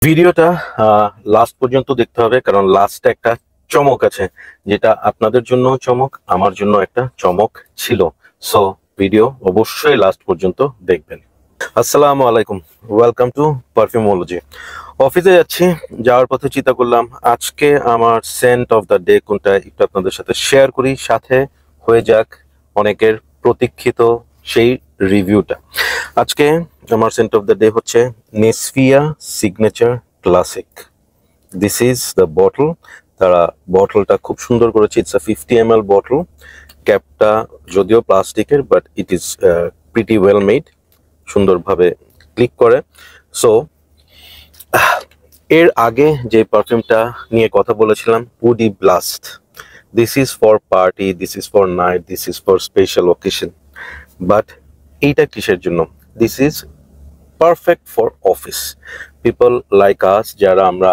ভিডিওটা লাস্ট পর্যন্ত দেখতে হবে, কারণ লাস্টে একটা চমক আছে, যেটা আপনাদের জন্য চমক, আমার জন্য একটা চমক ছিল। সো ভিডিও অবশ্যই লাস্ট পর্যন্ত দেখবেন। আসসালামু আলাইকুম, ওয়েলকাম টু পারফিউমোলজি। অফিসে যাচ্ছি, যাওয়ার পথে চিন্তা করলাম আজকে আমার সেন্ট অফ দ্য ডে কোনটা একটু আপনাদের সাথে শেয়ার করি, সাথে হয়ে যাক অনেকের প্রতীক্ষিত সেই রিভিউটা। আজকে আমার সেন্ট অফ দ্য ডে হচ্ছে নেসভিয়া signature classic. This is the bottle. তারা বটলটা খুব সুন্দর করেছে। It's a 50 ml bottle. ক্যাপটা যদিও প্লাস্টিকের, but it is pretty well made, সুন্দরভাবে ক্লিক করে। সো এর আগে যে পারফিউমটা নিয়ে কথা বলেছিলাম, woody blast, this is for party, this is for night, this is for special occasion. But এইটা কিসের জন্য? This is perfect for office people like us, যারা আমরা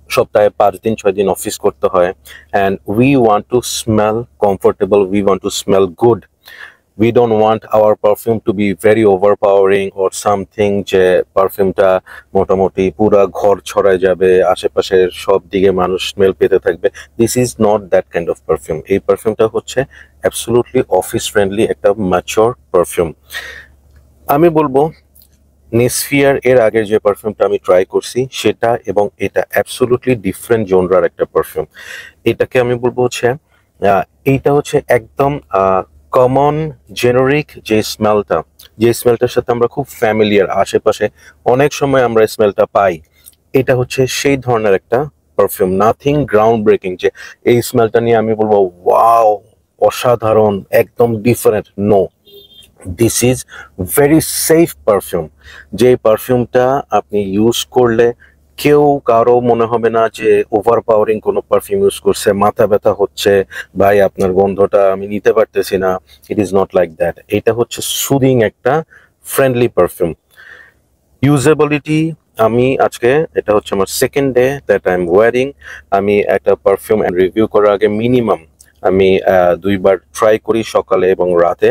সপ্তাহে 5 দিন 6 দিন অফিস করতে হয়, and we want to smell comfortable, we want to smell good. We don't want our perfume to be very overpowering or something যে পারফিউমটা মোটামুটি পুরা ঘর ছড়ায় যাবে, আশেপাশের সব দিকে মানুষ স্মেল পেতে থাকবে। This is not that kind of perfume. এই পারফিউমটা হচ্ছে অ্যাবসলুটলি অফিস ফ্রেন্ডলি একটা ম্যাচিওর পারফিউম। আমি বলবো নেসভিয়ার এর আগের যে পারফিউমটা আমি ট্রাই করছি সেটা এবং এটা অ্যাবসলুটলি ডিফারেন্ট জনরার একটা পারফিউম। এটাকে আমি বলবো হচ্ছে এইটা হচ্ছে একদম কমন জেনারিক যে স্মেলটার সাথে আমরা খুব ফ্যামিলিয়ার, আশেপাশে অনেক সময় আমরা স্মেলটা পাই। এটা হচ্ছে সেই ধরনের একটা পারফিউম, নাথিং গ্রাউন্ড ব্রেকিং যে এই স্মেলটা নিয়ে আমি বলবো ওয়াও অসাধারণ, একদম different. No, this is very safe perfume. যে পারফিউমটা আপনি ইউজ করলে কেউ কারো মনে হবে না যে ওভার পাওয়ারিং কোনো পারফিউম ইউজ করছে, মাথা ব্যথা হচ্ছে, ভাই আপনার গন্ধটা আমি নিতে পারতেছি না। It is not like that. এটা হচ্ছে সুদিং একটা ফ্রেন্ডলি পারফিউম। ইউজেবিলিটি, আমি আজকে এটা হচ্ছে আমার second day that I am wiring. আমি একটা পারফিউম রিভিউ করার আগে মিনিমাম আমি 2বার ট্রাই করি, সকালে এবং রাতে।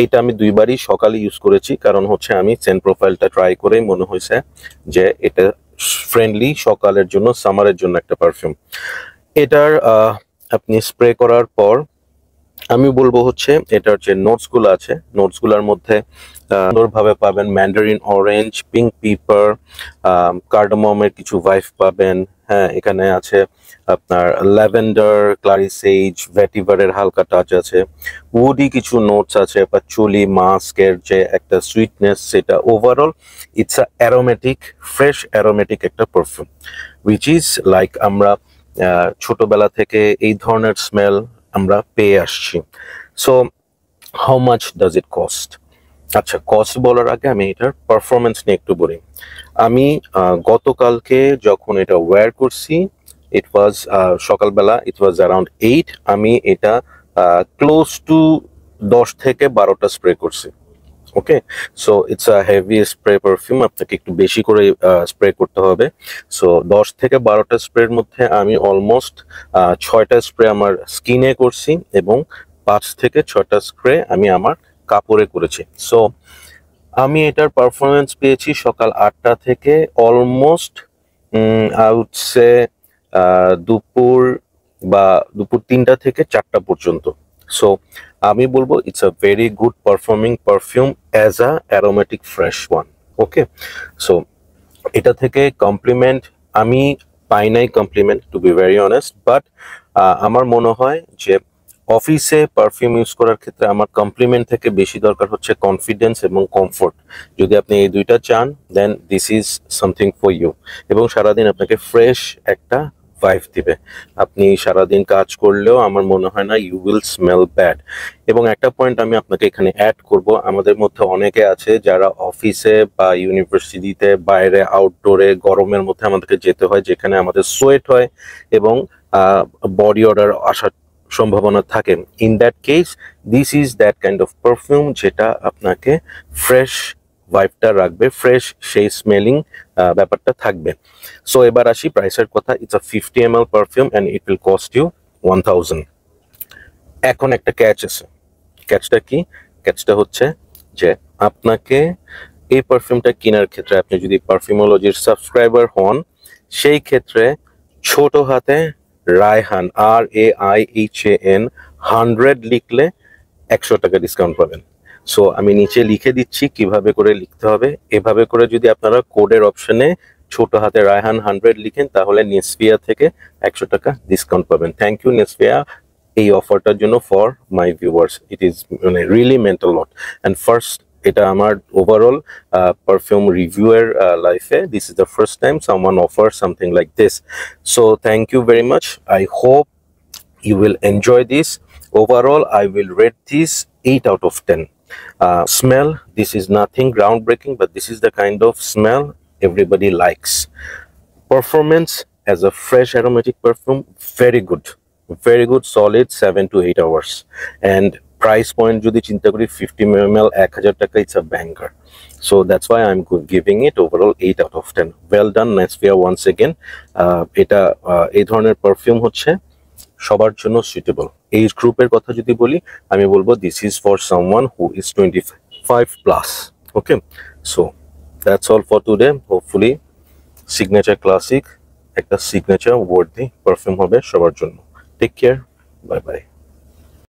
এটা আমি 2বারই সকালে ইউজ করেছি, কারণ হচ্ছে আমি সেন্ট প্রোফাইলটা ট্রাই করেই মনে হয়েছে যে এটা ফ্রেন্ডলি সকালের জন্য, সামারের জন্য একটা পারফিউম। এটার আপনি স্প্রে করার পর আমি বলবো হচ্ছে এটার যে নোটসগুলো আছে, নোটসগুলোর মধ্যে সুন্দরভাবে পাবেন ম্যান্ডারিন অরেঞ্জ, পিঙ্ক পিপার, কার্ডামমের কিছু ভাইভ পাবেন। হ্যাঁ, এখানে আছে আপনার ল্যাভেন্ডার, ক্লারিসেজ, ভেটিভারের হালকা টাচ আছে, উডি কিছু নোটস আছে, পাচুলি, মাস্কের যে একটা সুইটনেস, সেটা overall it's a aromatic, fresh aromatic একটা পারফিউম, উইচ ইজ লাইক আমরা ছোটবেলা থেকে এই ধরনের স্মেল আমরা পেয়ে আসছি। So how much does it cost? আচ্ছা, কস্ট বলার আগে আমি এটার পারফরমেন্স নিয়ে একটু বলি। আমি গতকালকে যখন এটা ওয়্যার করছি, ইট ওয়াজ সকালবেলা, ইট ওয়াজ অ্যারাউন্ড 8। আমি এটা ক্লোজ টু 10 থেকে 12টা স্প্রে করছি। Okay, so it's a heavy spray perfume, আপনাকে একটু বেশি করে স্প্রে করতে হবে। সো 10 থেকে 12টা স্প্রের মধ্যে আমি অলমোস্ট 6টা স্প্রে আমার স্কিনে করছি এবং 5 থেকে 6টা স্প্রে আমি আমার কাপড়ে করেছি। সো আমি এটার পারফরমেন্স পেয়েছি সকাল 8টা থেকে অলমোস্ট আই উড সে দুপুর 3টা থেকে 4টা পর্যন্ত। সো আমি বলবো it's a very good performing perfume as a aromatic fresh one. Okay, so এটা থেকে কমপ্লিমেন্ট আমি পাই নাই, compliment to be very honest, but আমার মনে হয় যে অফিসে পারফিউম ইউজ করার ক্ষেত্রে আমার কমপ্লিমেন্ট থেকে বেশি দরকার হচ্ছে কনফিডেন্স এবং কমফোর্ট। যদি আপনি এই দুইটা চান, then this is something for you. এবং সারাদিন আপনাকে ফ্রেশ একটা ভাইব দিবে। আপনি সারাদিন কাজ করলেও আমার মনে হয় না ইউ উইল স্মেল ব্যাড। এবং একটা পয়েন্ট আমি আপনাকে এখানে অ্যাড করব, আমাদের মধ্যে অনেকে আছে যারা অফিসে বা ইউনিভার্সিটিতে বাইরে আউটডোরে গরমের মধ্যে আমাদেরকে যেতে হয়, যেখানে আমাদের সোয়েট হয় এবং বডি অর্ডার আসার সম্ভাবনা থাকে। In that case this is that kind of perfume যেটা আপনাকে ফ্রেশ ভাইবটা রাখবে, ফ্রেশ সেই স্মেলিং ব্যাপারটা থাকবে। সো এবার আসি প্রাইসের কথা। It's a 50 ml perfume and it will cost you 1000। এখন একটা ক্যাচ আছে। ক্যাচটা কি? ক্যাচটা হচ্ছে যে আপনাকে এই পারফিউমটা কেনার ক্ষেত্রে আপনি যদি পারফিউমোলজির সাবস্ক্রাইবার হন, সেই ক্ষেত্রে ছোট হাতে রায়হান RAIHAN 100 লিখলে 100 টাকা ডিসকাউন্ট পাবেন। সো আমি নিচে লিখে দিচ্ছি কিভাবে করে লিখতে হবে। এভাবে করে যদি আপনারা কোডের অপশনে ছোট হাতে রায়হান 100 লিখেন তাহলে নেসফিয়া থেকে 100 টাকা ডিসকাউন্ট পাবেন। থ্যাংক ইউ নেসফিয়া এই অফারটার জন্য for my viewers. It is মানে really mental lot. And first এটা আমার ওভারঅল পারফিউম রিভিউয়ের লাইফে this is the first time someone offer something like this. So thank you very much. I hope you will enjoy this. Overall, I will rate this 8 out of 10. Smell, this is nothing groundbreaking, but this is the kind of smell everybody likes. Performance, as a fresh aromatic perfume, very good, solid 7 to 8 hours. And price point jodi chinta kori 50 ml 1000 taka, it's a banger. So that's why I'm giving it overall 8 out of 10. Well done Nesvia once again. Eta ei dhoroner perfume hocche সবার জন্য suitable. Age গ্রুপের কথা যদি বলি আমি বলবো this is for someone who is 25 plus. Okay, so that's all for today. Hopefully signature classic একটা signature worthy perfume হবে সবার জন্য। Take care, bye by.